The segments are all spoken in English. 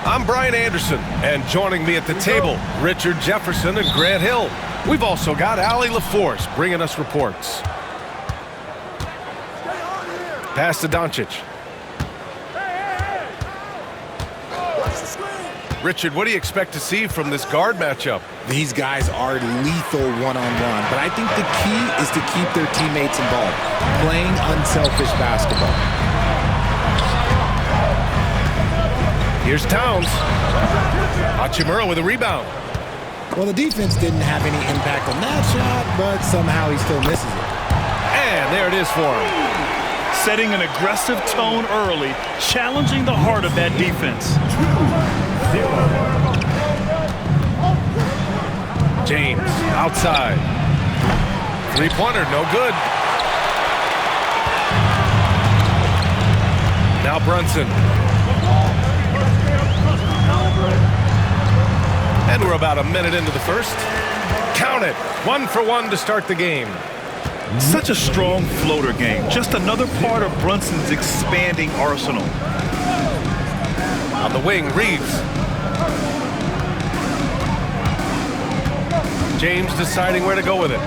I'm Brian Anderson, and joining me at the table, Richard Jefferson and Grant Hill. We've also got Allie LaForce bringing us reports. Pass to Doncic. Richard, what do you expect to see from this guard matchup? These guys are lethal one-on-one, but I think the key is to keep their teammates involved, playing unselfish basketball. Here's Towns. Hachimura with a rebound. Well, the defense didn't have any impact on that shot, but somehow he still misses it. And there it is for him. Setting an aggressive tone early, challenging the heart of that defense. James, outside. Three-pointer, no good. Now Brunson. And we're about a minute into the first. Count it. 1 for 1 to start the game. Such a strong floater game. Just another part of Brunson's expanding arsenal. On the wing, Reeves. James deciding where to go with it.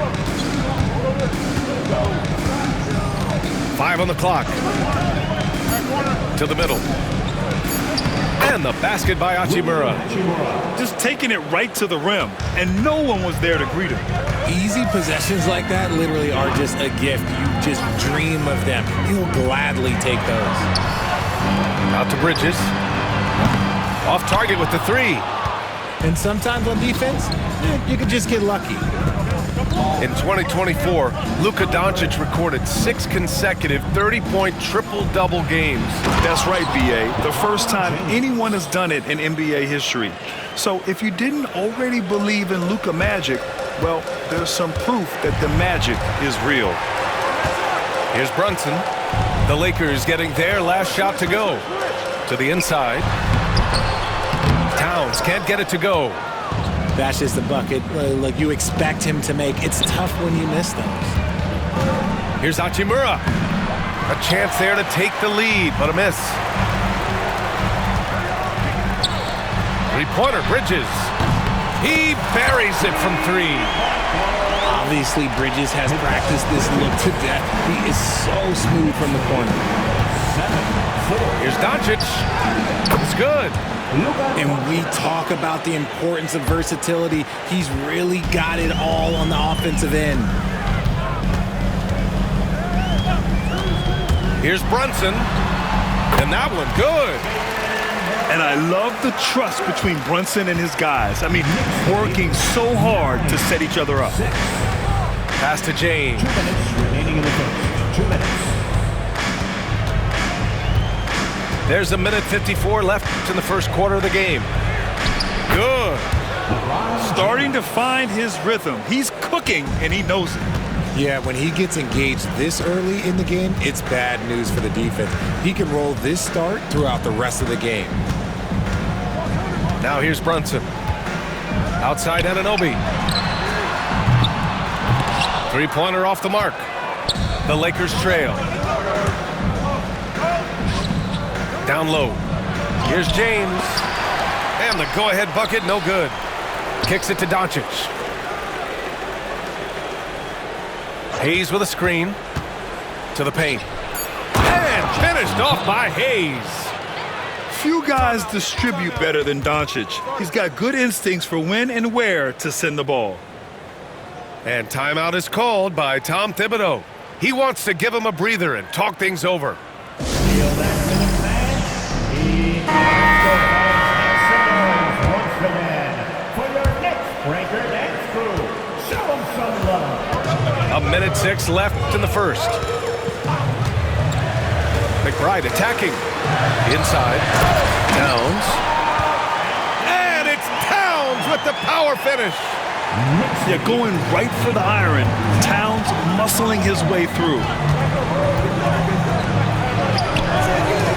5 on the clock. To the middle. And the basket by Hachimura. Just taking it right to the rim, and no one was there to greet him. Easy possessions like that literally are just a gift. You just dream of them. He'll gladly take those. Out to Bridges. Off target with the three. And sometimes on defense, you can just get lucky. In 2024, Luka Doncic recorded 6 consecutive 30-point triple-double games. That's right, B.A. The first time anyone has done it in NBA history. So if you didn't already believe in Luka magic, well, there's some proof that the magic is real. Here's Brunson. The Lakers getting their last shot to go. To the inside. Towns can't get it to go. That's just a bucket like you expect him to make. It's tough when you miss those. Here's Hachimura. A chance there to take the lead, but a miss. Three-pointer, Bridges. He buries it from 3. Obviously, Bridges has practiced this look to death. He is so smooth from the corner. Here's Doncic. It's good. And we talk about the importance of versatility. He's really got it all on the offensive end. Here's Brunson. And that one, good. And I love the trust between Brunson and his guys. I mean, working so hard to set each other up. Pass to James. 2 minutes remaining in the first. 2 minutes. There's a minute 54 left in the first quarter of the game. Good. Starting to find his rhythm. He's cooking, and he knows it. Yeah, when he gets engaged this early in the game, it's bad news for the defense. He can roll this start throughout the rest of the game. Now here's Brunson. Outside Anunoby. Three-pointer off the mark. The Lakers trail. Down low. Here's James. And the go-ahead bucket, no good. Kicks it to Doncic. Hayes with a screen. To the paint. And finished off by Hayes. Few guys distribute better than Doncic. He's got good instincts for when and where to send the ball. And timeout is called by Tom Thibodeau. He wants to give him a breather and talk things over. Feel that rhythm, fans? Once again, for your Knicks breaker dance crew. Show them some love. A minute 6 left in the first. McBride attacking. Inside. Towns. And it's Towns with the power finish. Yeah, going right for the iron. Towns muscling his way through.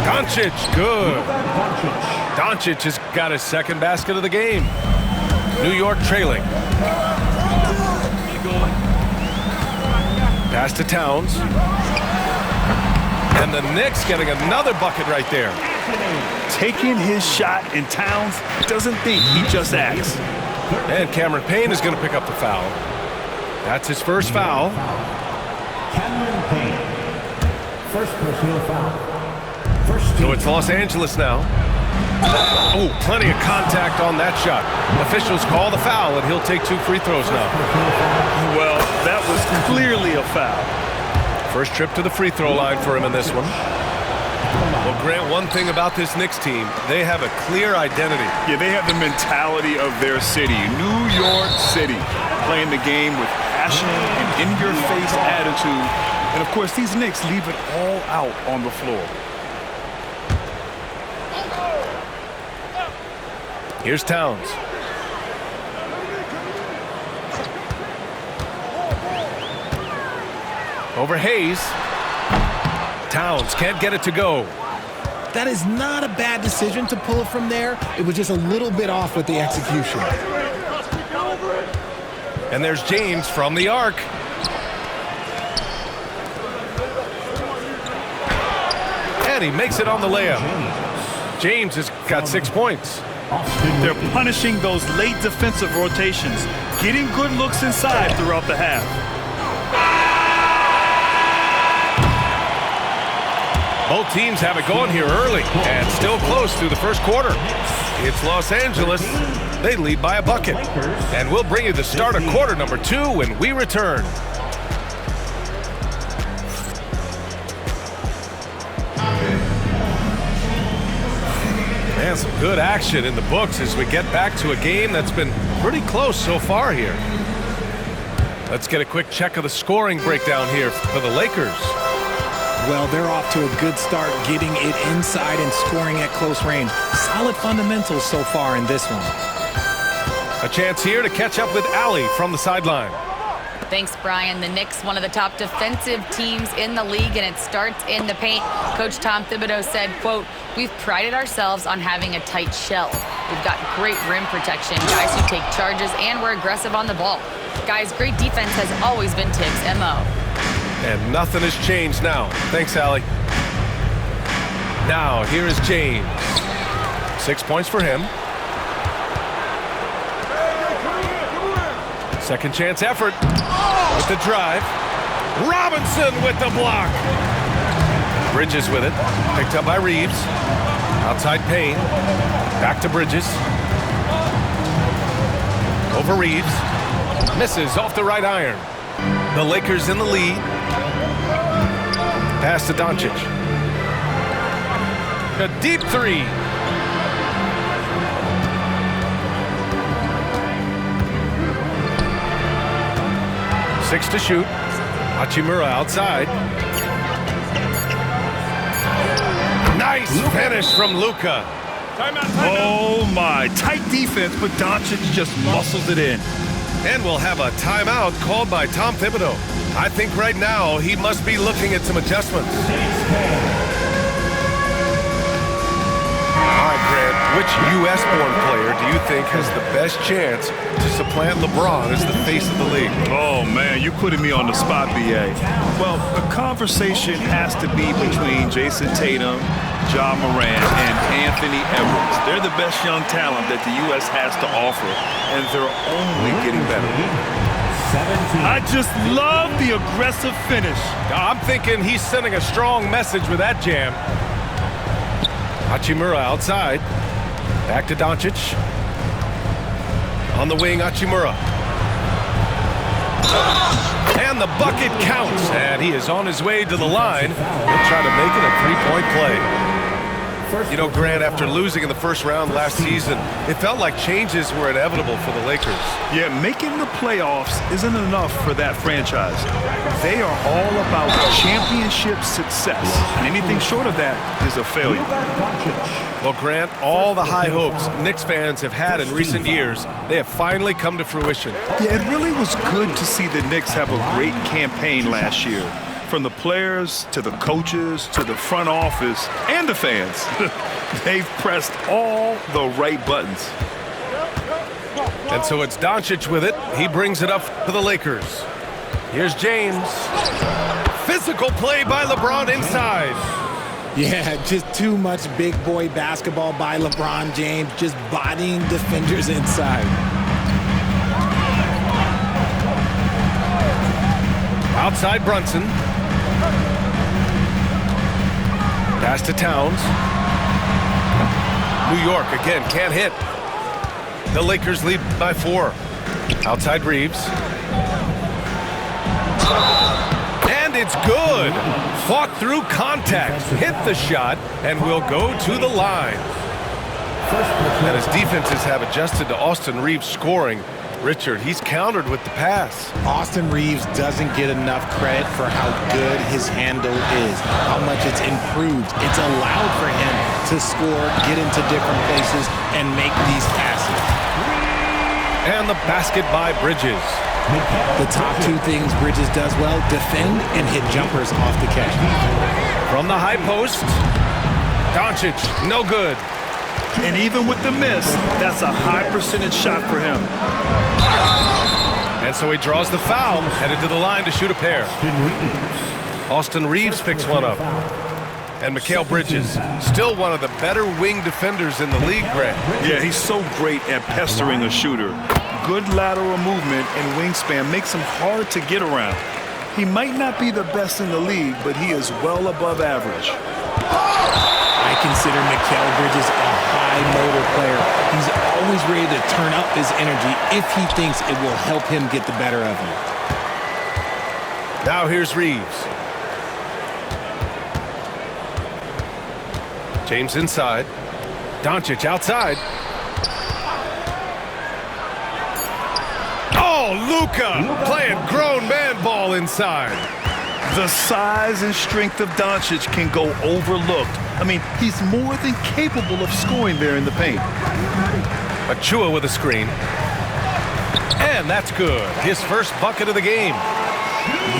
Doncic, good. Doncic has got his second basket of the game. New York trailing. Pass to Towns. And the Knicks getting another bucket right there. taking his shot, and Towns doesn't think, he just acts. And Cameron Payne is going to pick up the foul. That's his first foul. Cameron Payne. First personal foul. First So it's Los Angeles now. Oh, plenty of contact on that shot. Officials call the foul, and he'll take 2 free throws now. Well, that was clearly a foul. First trip to the free throw line for him in this one. Well, Grant, one thing about this Knicks team, they have a clear identity. Yeah, they have the mentality of their city, New York City, playing the game with passion and in-your-face attitude. And, of course, these Knicks leave it all out on the floor. Here's Towns. Over Hayes. Towns can't get it to go. That is not a bad decision to pull it from there. It was just a little bit off with the execution. And there's James from the arc. And he makes it on the layup. James has got 6 points. They're punishing those late defensive rotations, getting good looks inside throughout the half. Both teams have it going here early and still close through the first quarter. It's Los Angeles. They lead by a bucket. And we'll bring you the start of quarter number 2 when we return. And some good action in the books as we get back to a game that's been pretty close so far here. Let's get a quick check of the scoring breakdown here for the Lakers. Well, they're off to a good start getting it inside and scoring at close range. Solid fundamentals so far in this one. A chance here to catch up with Allie from the sideline. Thanks, Brian. The Knicks, one of the top defensive teams in the league, and it starts in the paint. Coach Tom Thibodeau said, quote, "We've prided ourselves on having a tight shell. We've got great rim protection, guys who take charges, and we're aggressive on the ball. Guys, great defense has always been Tibbs' MO." And nothing has changed now. Thanks, Allie. Now, here is James. 6 points for him. Second chance effort with the drive. Robinson with the block. Bridges with it. Picked up by Reeves. Outside Payne. Back to Bridges. Over Reeves. Misses off the right iron. The Lakers in the lead. Pass to Doncic. A deep 3. Six to shoot. Hachimura outside. Nice finish from Luka. Oh, my. Tight defense, but Doncic just muscles it in. And we'll have a timeout called by Tom Thibodeau. I think right now he must be looking at some adjustments. All right, Grant, which U.S.-born player do you think has the best chance to supplant LeBron as the face of the league? Oh, man, you putting me on the spot, B.A. Well, the conversation has to be between Jason Tatum, Ja Morant, and Anthony Edwards. They're the best young talent that the U.S. has to offer, and they're only getting better. 17. I just love the aggressive finish. I'm thinking he's sending a strong message with that jam. Hachimura outside. Back to Doncic. On the wing, Hachimura. And the bucket counts. And he is on his way to the line. He'll try to make it a three-point play. You know, Grant, after losing in the first round last season, it felt like changes were inevitable for the Lakers. Yeah, making the playoffs isn't enough for that franchise. They are all about championship success, and anything short of that is a failure. Well, Grant, all the high hopes Knicks fans have had in recent years, they have finally come to fruition. Yeah, it really was good to see the Knicks have a great campaign last year. From the players to the coaches to the front office and the fans. They've pressed all the right buttons. And so it's Doncic with it. He brings it up to the Lakers. Here's James. Physical play by LeBron inside. Yeah, just too much big boy basketball by LeBron James, just bodying defenders inside. Outside Brunson. Pass to Towns. New York again can't hit. The Lakers lead by 4. Outside Reeves. And it's good. Fought through contact, hit the shot, and will go to the line. And as defenses have adjusted to Austin Reeves scoring, Richard, he's countered with the pass. Austin Reeves doesn't get enough credit for how good his handle is, how much it's improved. It's allowed for him to score, get into different places, and make these passes. And the basket by Bridges. The top 2 things Bridges does well, defend and hit jumpers off the catch. From the high post, Doncic, no good. And even with the miss, that's a high percentage shot for him. And so he draws the foul, headed to the line to shoot a pair. Austin Reeves picks one up. And Mikal Bridges, still one of the better wing defenders in the league, Greg. Yeah, he's so great at pestering a shooter. Good lateral movement and wingspan makes him hard to get around. He might not be the best in the league, but he is well above average. I consider Mikal Bridges a high motor player. He's always ready to turn up his energy if he thinks it will help him get the better of him. Now here's Reeves. James inside. Doncic outside. Oh, Luka playing grown man ball inside. The size and strength of Doncic can go overlooked. I mean, he's more than capable of scoring there in the paint. Achua with a screen. And that's good. His first bucket of the game.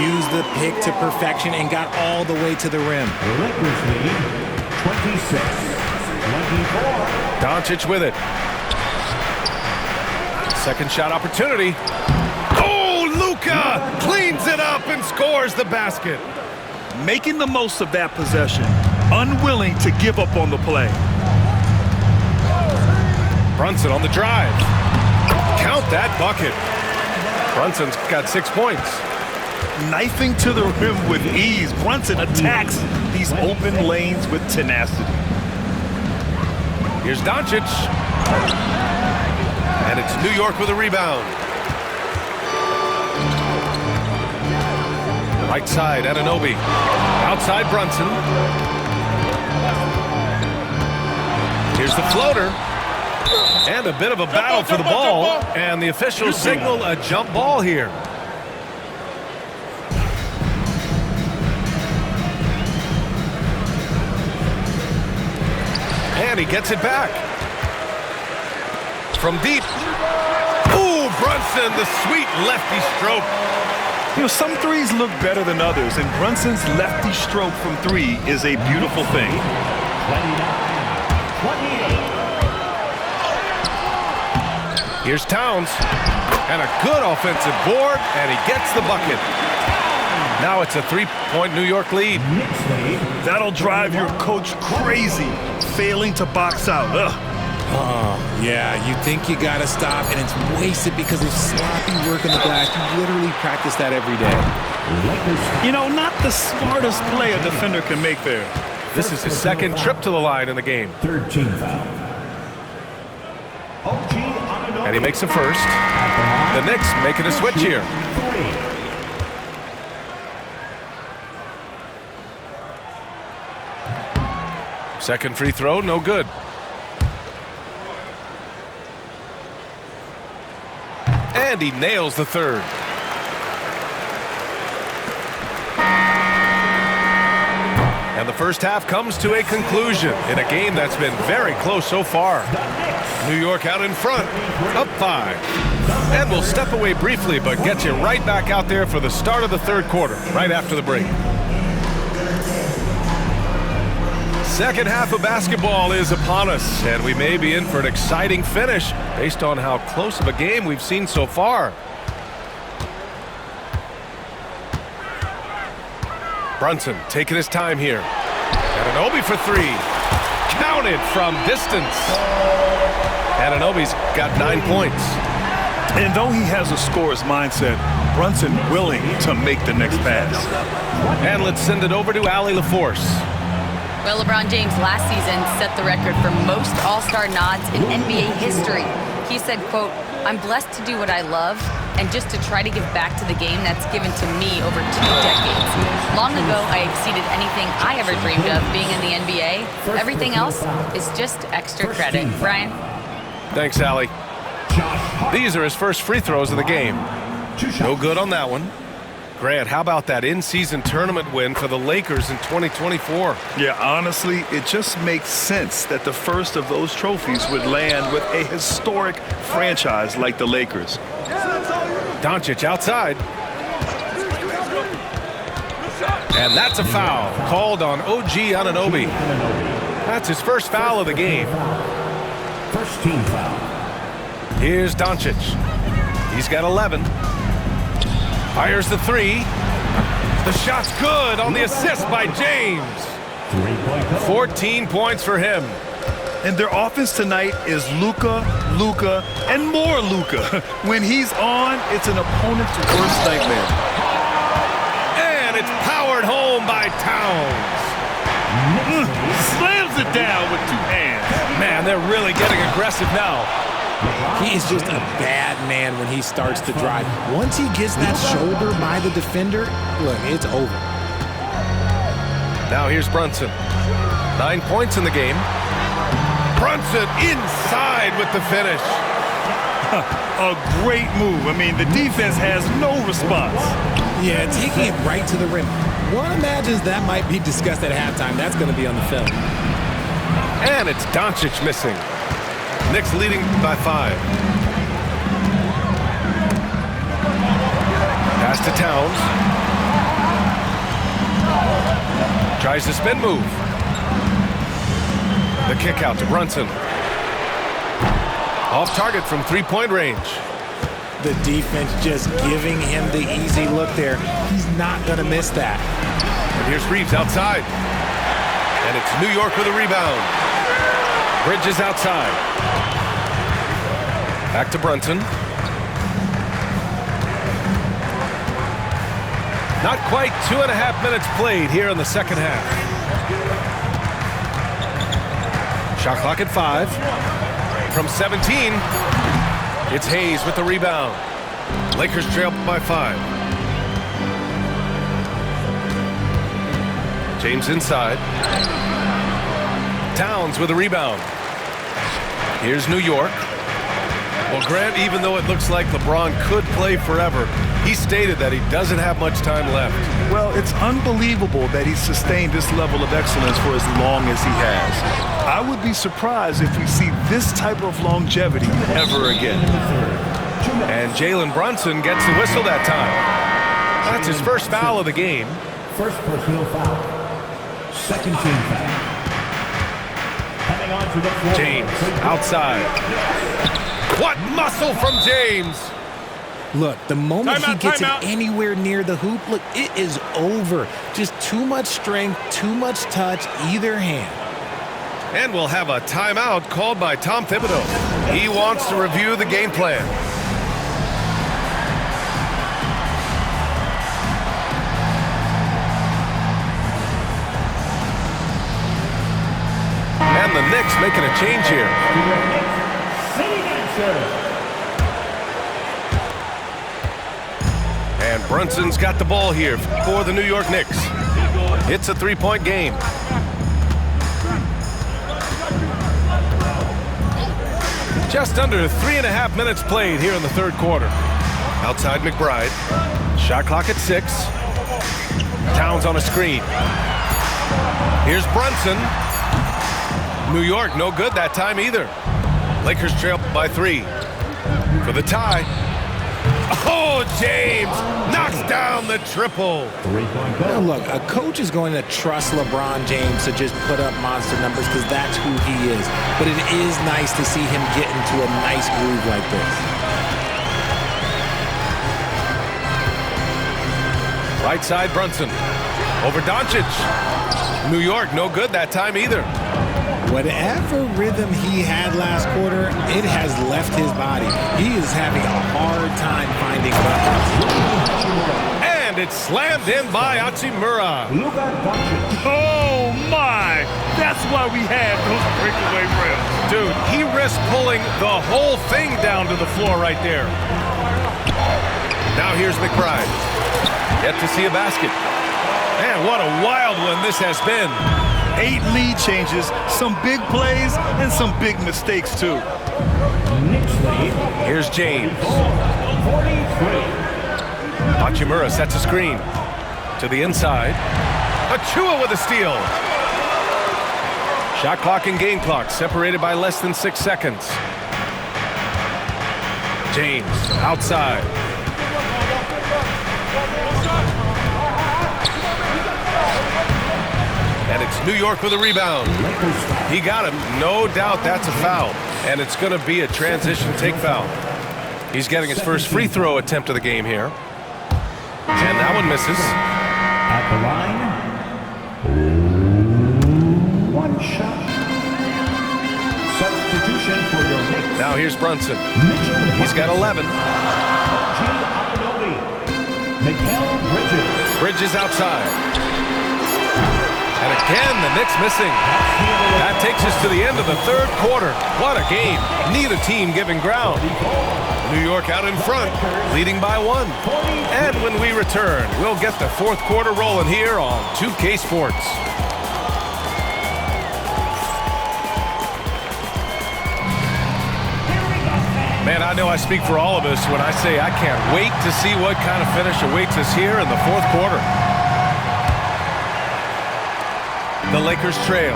Used the pick to perfection and got all the way to the rim. Lakers lead 26-24. Doncic with it. Second shot opportunity. Oh, Luka cleans it up and scores the basket. Making the most of that possession. Unwilling to give up on the play. Brunson on the drive. Count that bucket. Brunson's got 6 points. Knifing to the rim with ease, Brunson attacks these open lanes with tenacity. Here's Doncic. And it's New York with a rebound. Right side, Anunoby. Outside Brunson. Here's the floater. And a bit of a battle for the ball. And the officials signal a jump ball here. And he gets it back. From deep. Ooh, Brunson, the sweet lefty stroke. You know, some threes look better than others, and Brunson's lefty stroke from 3 is a beautiful thing. 29-28. Here's Towns. And a good offensive board, and he gets the bucket. Now it's a 3-point New York lead. That'll drive your coach crazy, failing to box out. Yeah, you think you gotta stop, and it's wasted because of sloppy work on the glass. You literally practice that every day. You know, not the smartest play a defender can make there. This is his second trip to the line in the game. Third team foul. And he makes a first. The Knicks making a switch here. Second free throw, no good. And he nails the third. And the first half comes to a conclusion in a game that's been very close so far. New York out in front, up 5. And we'll step away briefly, but get you right back out there for the start of the third quarter, right after the break. Second half of basketball is upon us, and we may be in for an exciting finish based on how close of a game we've seen so far. Brunson taking his time here. Anunoby for three. Counted from distance. Anunoby's got 9 points. And though he has a scorer's mindset, Brunson willing to make the next pass. And let's send it over to Allie LaForce. Well, LeBron James last season set the record for most All-Star nods in NBA history. He said, quote, "I'm blessed to do what I love and just to try to give back to the game that's given to me over 2 decades. Long ago, I exceeded anything I ever dreamed of being in the NBA. Everything else is just extra credit." Brian? Thanks, Allie. These are his first free throws of the game. No good on that one. Grant, how about that in-season tournament win for the Lakers in 2024? Yeah, honestly, it just makes sense that the first of those trophies would land with a historic franchise like the Lakers. Doncic outside. And that's a foul called on OG Anunoby. That's his first foul of the game. First team foul. Here's Doncic. He's got 11. Fires the three. The shot's good on the assist by James. 14 points for him. And their offense tonight is Luka, and more Luka. When he's on, it's an opponent's worst nightmare. And it's powered home by Towns. Slams it down with 2 hands. Man, they're really getting aggressive now. He is just a bad man when he starts to drive. Once he gets that shoulder by the defender, look, it's over. Now here's Brunson. 9 points in the game. Brunson inside with the finish. A great move. I mean, the defense has no response. Yeah, taking it right to the rim. One imagines that might be discussed at halftime. That's going to be on the film. And it's Doncic missing. Knicks leading by 5. Pass to Towns. Tries the spin move. The kick out to Brunson. Off target from 3-point range. The defense just giving him the easy look there. He's not going to miss that. And here's Reeves outside. And it's New York with a rebound. Bridges outside. Back to Brunson. Not quite 2.5 minutes played here in the second half. Shot clock at 5. From 17, it's Hayes with the rebound. Lakers trail by 5. James inside. Towns with a rebound. Here's New York. Well, Grant, even though it looks like LeBron could play forever, he stated that he doesn't have much time left. Well, it's unbelievable that he's sustained this level of excellence for as long as he has. I would be surprised if we see this type of longevity ever again. And Jalen Brunson gets the whistle that time. That's his first foul of the game. First personal foul. Second team foul. Coming on to the floor. James outside. What muscle from James! Look, the moment he gets it timeout. anywhere near the hoop, look, it is over. Just too much strength, too much touch, either hand. And we'll have a timeout called by Tom Thibodeau. He wants to review the game plan. And the Knicks making a change here. And Brunson's got the ball here for the New York Knicks. It's a 3-point game. Just under 3.5 minutes played here in the third quarter. Outside McBride. Shot clock at 6. Towns on a screen. Here's Brunson. New York no good that time either. Lakers trail by 3. For the tie. Oh, James knocks down the triple. Now look, a coach is going to trust LeBron James to just put up monster numbers because that's who he is. But it is nice to see him get into a nice groove like this. Right side Brunson. Over Doncic. New York, no good that time either. Whatever rhythm he had last quarter, it has left his body. He is having a hard time finding buckets. And it's slammed in by Hachimura. Oh, my! That's why we had those breakaway rims. Dude, he risked pulling the whole thing down to the floor right there. Now here's McBride. Yet to see a basket. Man, what a wild one this has been. 8 lead changes, some big plays, and some big mistakes, too. Here's James. Hachimura sets a screen. To the inside. Achua with a steal. Shot clock and game clock separated by less than 6 seconds. James outside. And it's New York with a rebound. He got him. No doubt that's a foul. And it's going to be a transition take foul. He's getting his first free throw attempt of the game here. And that one misses. At the line, 1 shot. Substitution for your Knicks. Now here's Brunson. He's got 11. Bridges outside. And again, the Knicks missing. That takes us to the end of the third quarter. What a game. Neither team giving ground. New York out in front, leading by 1. And when we return, we'll get the fourth quarter rolling here on 2K Sports. Man, I know I speak for all of us when I say I can't wait to see what kind of finish awaits us here in the fourth quarter. The Lakers trail.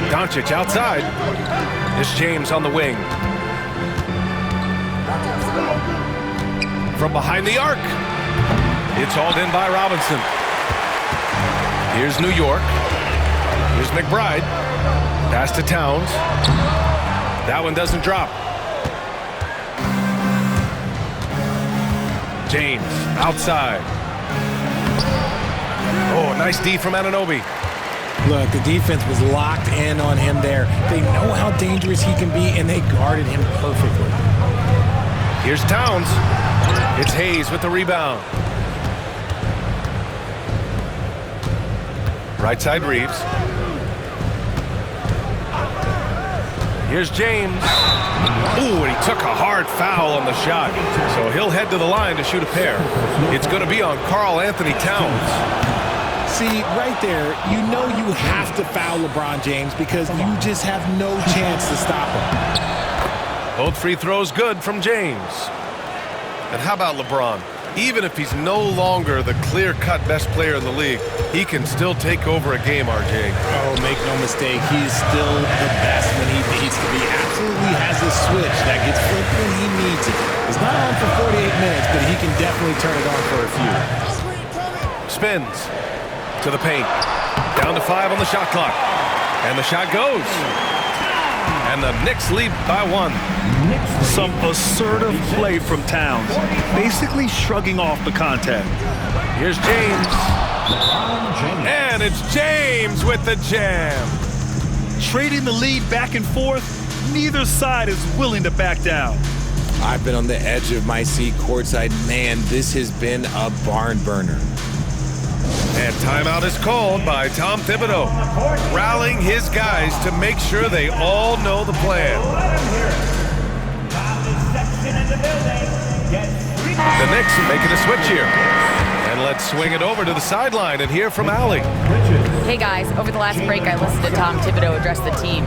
Doncic outside. It's James on the wing. From behind the arc. It's hauled in by Robinson. Here's New York. Here's McBride. Pass to Towns. That one doesn't drop. James outside. Oh, nice D from Anunoby. Look, the defense was locked in on him there. They know how dangerous he can be, and they guarded him perfectly. Here's Towns. It's Hayes with the rebound. Right side Reeves. Here's James. Ooh, and he took a hard foul on the shot. So he'll head to the line to shoot a pair. It's going to be on Karl Anthony Towns. See, right there, you know you have to foul LeBron James because you just have no chance to stop him. Both free throws good from James. And how about LeBron? Even if he's no longer the clear-cut best player in the league, he can still take over a game, RJ. Oh, make no mistake, he's still the best when he needs to be. Absolutely has a switch that gets flipped when he needs it. It's not on for 48 minutes, but he can definitely turn it on for a few. Spins to the paint. Down to 5 on the shot clock. And the shot goes. And the Knicks lead by 1. Some assertive play from Towns, basically shrugging off the contact. Here's James. And it's James with the jam. Trading the lead back and forth, neither side is willing to back down. I've been on the edge of my seat courtside. Man, this has been a barn burner. And timeout is called by Tom Thibodeau, rallying his guys to make sure they all know the plan. The Knicks are making a switch here. And let's swing it over to the sideline and hear from Allie. Hey guys, over the last break I listened to Tom Thibodeau address the team.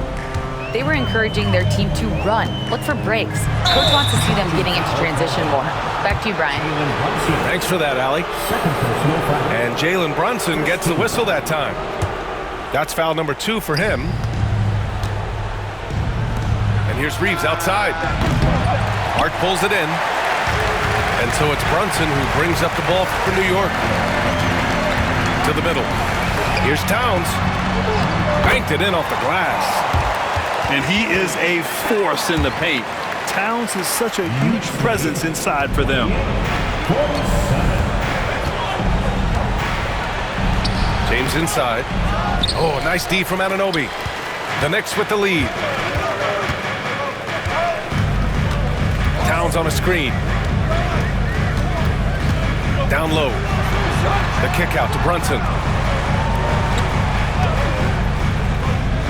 They were encouraging their team to run, look for breaks. Coach wants to see them getting into transition more. Back to you, Brian. Thanks for that, Allie. And Jalen Brunson gets the whistle that time. That's foul number 2 for him. And here's Reeves outside. Hart pulls it in. And so it's Brunson who brings up the ball for New York. To the middle. Here's Towns. Banked it in off the glass. And he is a force in the paint. Towns is such a huge presence inside for them. James inside. Oh, nice D from Anunoby. The Knicks with the lead. Towns on a screen. Down low. The kick out to Brunson.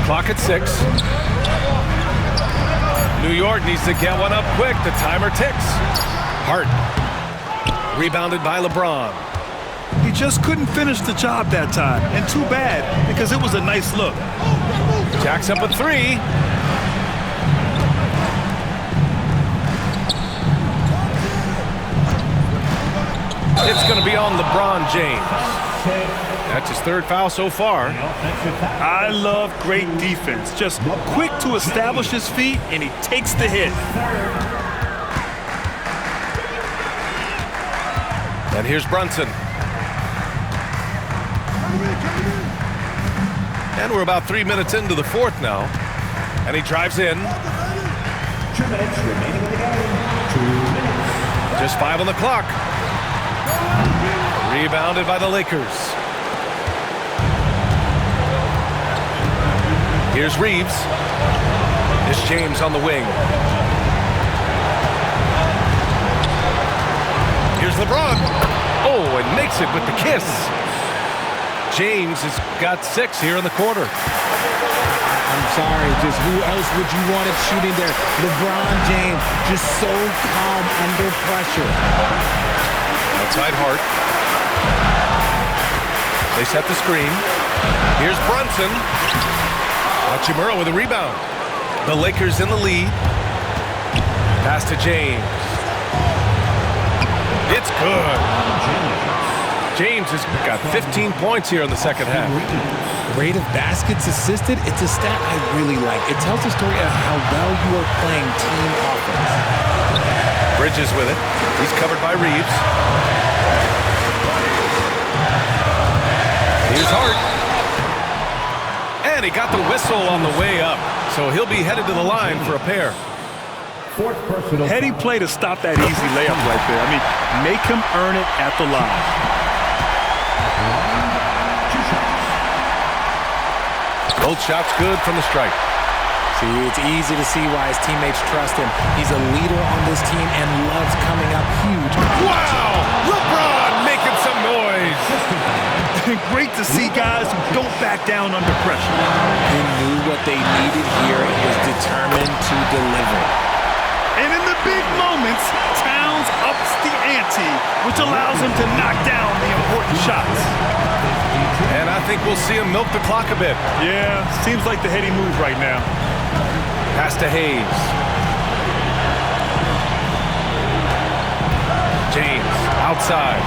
Clock at 6. New York needs to get one up quick. The timer ticks. Hart. Rebounded by LeBron. He just couldn't finish the job that time. And too bad, because it was a nice look. Jacks up a 3. It's going to be on LeBron James. That's his 3rd foul so far. I love great defense. Just quick to establish his feet, and he takes the hit. And here's Brunson. And we're about 3 minutes into the 4th now. And he drives in. 2 minutes remaining in the game. 2 minutes. Just 5 on the clock. Rebounded by the Lakers. Here's Reeves. It's James on the wing. Here's LeBron. Oh, and makes it with the kiss. James has got 6 here in the quarter. I'm sorry, just who else would you want it shooting there? LeBron James, just so calm under pressure. Outside Hart. They set the screen. Here's Brunson. Hachimura with a rebound. The Lakers in the lead. Pass to James. It's good. James has got 15 points here in the second half. Rate of baskets assisted, it's a stat I really like. It tells the story of how well you are playing team offense. Bridges with it. He's covered by Reeves. Here's Hart. And he got the whistle on the way up. So he'll be headed to the line for a pair. 4th personal. Heady play to stop that easy layup right there. I mean, make him earn it at the line. 2 shots. Both shots good from the stripe. See, it's easy to see why his teammates trust him. He's a leader on this team and loves coming up huge. Wow! LeBron making some noise. Great to see guys who don't back down under pressure. He knew what they needed here and was determined to deliver. And in the big moments, Towns ups the ante, which allows him to knock down the important shots. And I think we'll see him milk the clock a bit. Yeah, seems like the Heady move right now. Pass to Hayes. James outside.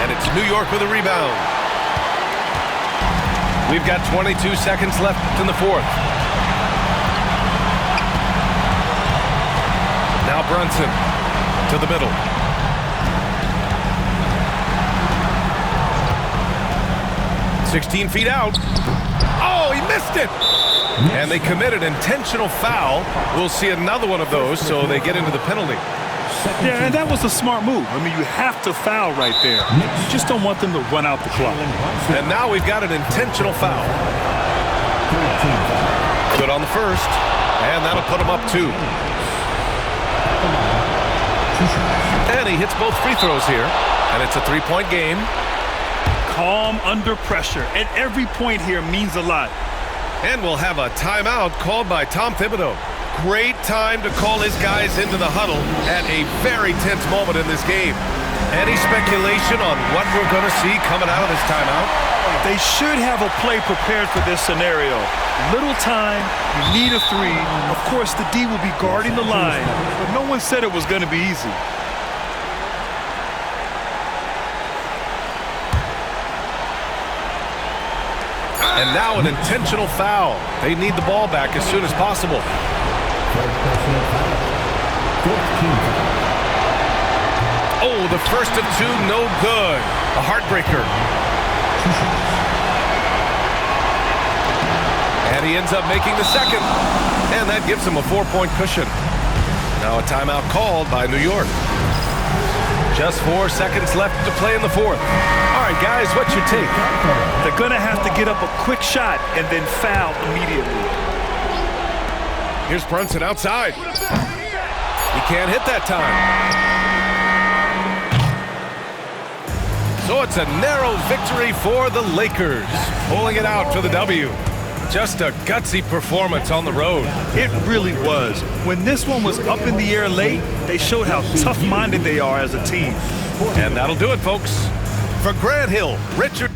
And it's New York with a rebound. We've got 22 seconds left in the 4th. Now Brunson to the middle. "16 feet out. Oh, he missed it. And they committed intentional foul. We'll see another one of those, so they get into the penalty. Yeah, and that was a smart move. I mean, you have to foul right there. You just don't want them to run out the clock. And now we've got an intentional foul. Good on the first. And that'll put him up 2. And he hits both free throws here. And it's a 3-point game. Calm under pressure. And every point here means a lot. And we'll have a timeout called by Tom Thibodeau. Great time to call his guys into the huddle at a very tense moment in this game. Any speculation on what we're going to see coming out of this timeout? They should have a play prepared for this scenario. Little time, you need a 3. Of course, the D will be guarding the line, but no one said it was going to be easy. And now an intentional foul. They need the ball back as soon as possible. 4th personal foul. 15th foul. Oh, the first of 2, no good. A heartbreaker. 2 shots. And he ends up making the second. And that gives him a 4-point cushion. Now a timeout called by New York. Just 4 seconds left to play in the fourth. All right, guys, what's your take? They're going to have to get up a quick shot and then foul immediately. Here's Brunson outside. He can't hit that time. So it's a narrow victory for the Lakers, pulling it out for the W. Just a gutsy performance on the road. It really was. When this one was up in the air late, they showed how tough-minded they are as a team. And that'll do it, folks. For Grant Hill, Richard